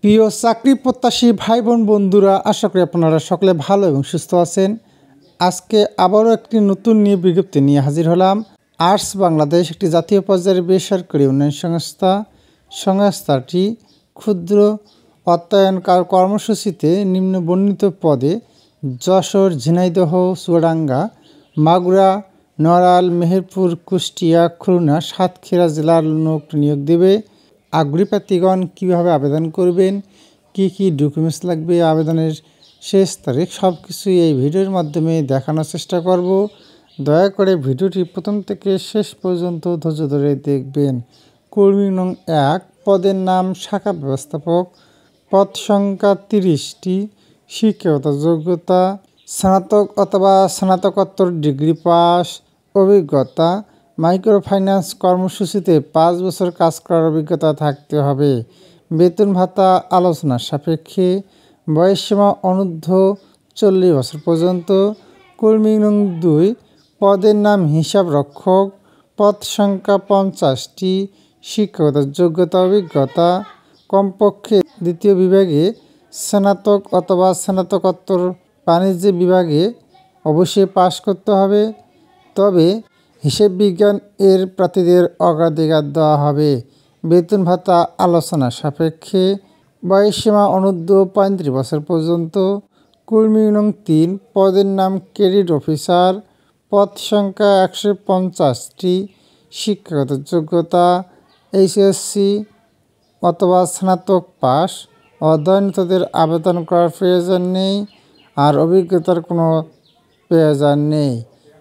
প্রিয় চাকরি প্রত্যাশী ভাই বোন বন্ধুরা, আশা করি আপনারা সকলে ভালো এবং সুস্থ আছেন। আজকে আবারও একটি নতুন নিয়োগ বিজ্ঞপ্তি নিয়ে হাজির হলাম। আর্টস বাংলাদেশ একটি জাতীয় পর্যায়ের বেসরকারি উন্নয়ন সংস্থা। সংস্থাটি ক্ষুদ্র অর্থায়ন কর্মসূচিতে নিম্ন বর্ণিত পদে যশোর, ঝিনাইদহ, চুয়াডাঙ্গা, মাগুরা, নড়াইল, মেহেরপুর, কুষ্টিয়া, খুলনা, সাতক্ষীরা জেলার লোক নিয়োগ দেবে। আগ্রহী প্রার্থীগণ কীভাবে আবেদন করবেন, কি কি ডকুমেন্টস লাগবে, আবেদনের শেষ তারিখ, সব কিছুই এই ভিডিওর মাধ্যমে দেখানোর চেষ্টা করব। দয়া করে ভিডিওটি প্রথম থেকে শেষ পর্যন্ত ধৈর্য ধরে দেখবেন। কর্মী নং 1, পদের নাম শাখা ব্যবস্থাপক, পদ সংখ্যা 30টি, শিক্ষাগত যোগ্যতা স্নাতক অথবা স্নাতকোত্তর ডিগ্রি পাস, অভিজ্ঞতা মাইক্রো ফাইন্যান্স কর্মসূচিতে 5 বছর কাজ করার অভিজ্ঞতা থাকতে হবে। বেতন ভাতা আলোচনা সাপেক্ষে। বয়সসীমা অনূর্ধ্ব 40 বছর পর্যন্ত। কর্মী নং 2, পদের নাম হিসাব রক্ষক, পদ সংখ্যা 50টি, শিক্ষাগত যোগ্যতা অভিজ্ঞতা কমপক্ষে দ্বিতীয় বিভাগে স্নাতক অথবা স্নাতকোত্তর, বাণিজ্য বিভাগে অবশ্যই পাশ করতে হবে। তবে হিসেব বিজ্ঞান এর প্রার্থীদের অগ্রাধিকার দেওয়া হবে। বেতন ভাতা আলোচনা সাপেক্ষে। বয়সসীমা অনূর্ধ্ব 35 বছর পর্যন্ত। কর্মী নং 3, পদের নাম ক্রেডিট অফিসার, পদ সংখ্যা 150টি, শিক্ষাগত যোগ্যতা এইচএসসি অথবা স্নাতক পাস। অধ্যয়নরতদের আবেদন করার প্রয়োজন নেই, আর অভিজ্ঞতার কোনো প্রয়োজন নেই।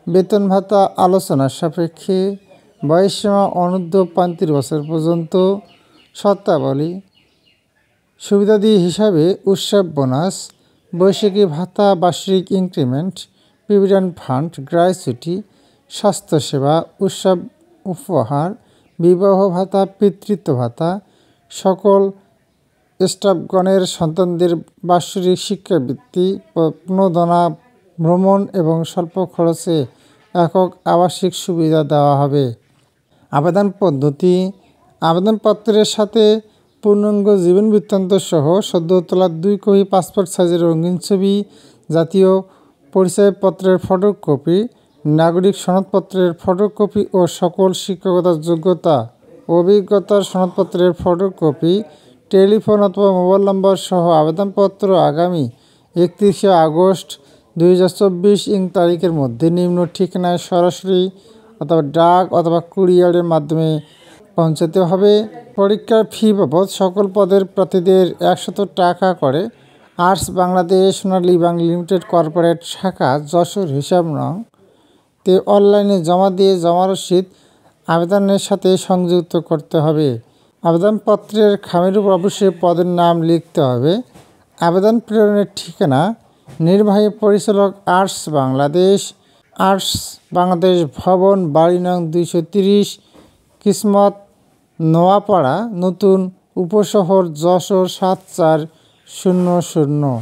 বেতন ভাতা আলোচনা সাপেক্ষে। বয়সসীমা অনূর্ধ্ব 35 বছর পর্যন্ত। শর্তাবলী সুবিধাদি হিসাবে উৎসব বোনাস, বৈশাখী ভাতা, বার্ষিক ইনক্রিমেন্ট, প্রভিডেন্ট ফান্ড, গ্র্যাচুইটি, স্বাস্থ্যসেবা, উৎসব উপহার, বিবাহ ভাতা, পিতৃত্ব ভাতা, সকল স্টাফগণের সন্তানদের বাৎসরিক শিক্ষাবৃত্তি, প্রণোদনা, ভ্রমণ এবং স্বল্প খরচে একক আবাসিক সুবিধা দেওয়া হবে। আবেদন পদ্ধতি: আবেদনপত্রের সাথে পূর্ণাঙ্গ জীবন বৃত্তান্ত সহ সদ্য তোলা 2 কপি পাসপোর্ট সাইজের রঙিন ছবি, জাতীয় পরিচয়পত্রের ফটোকপি, নাগরিক সনদপত্রের ফটোকপি ও সকল শিক্ষাগত যোগ্যতা অভিজ্ঞতার সনদপত্রের ফটোকপি, টেলিফোন অথবা মোবাইল নম্বর সহ আবেদনপত্র আগামী 31 আগস্ট 2024 তারিখের মধ্যে নিম্ন ঠিকানায় সরাসরি অথবা ডাক অথবা কুরিয়ারের মাধ্যমে পৌঁছাতে হবে। পরীক্ষার ফি বাবদ সকল পদের প্রার্থীদের 100 টাকা করে। আর্টস বাংলাদেশ সোনালী ব্যাংক লিমিটেড কর্পোরেট শাখা, যশোর, হিসাব নং তে অনলাইনে জমা দিয়ে জমা রসিদ আবেদনের সাথে সংযুক্ত করতে হবে। আবেদনপত্রের খামের উপর অবশ্যই পদের নাম লিখতে হবে। আবেদন প্রেরণের ঠিকানা: নির্বাহী পরিচালক, আর্টস বাংলাদেশ ভবন, বাড়ি নং 230, কিসমত, নোয়াপাড়া, নতুন উপশহর, যশোর 7400।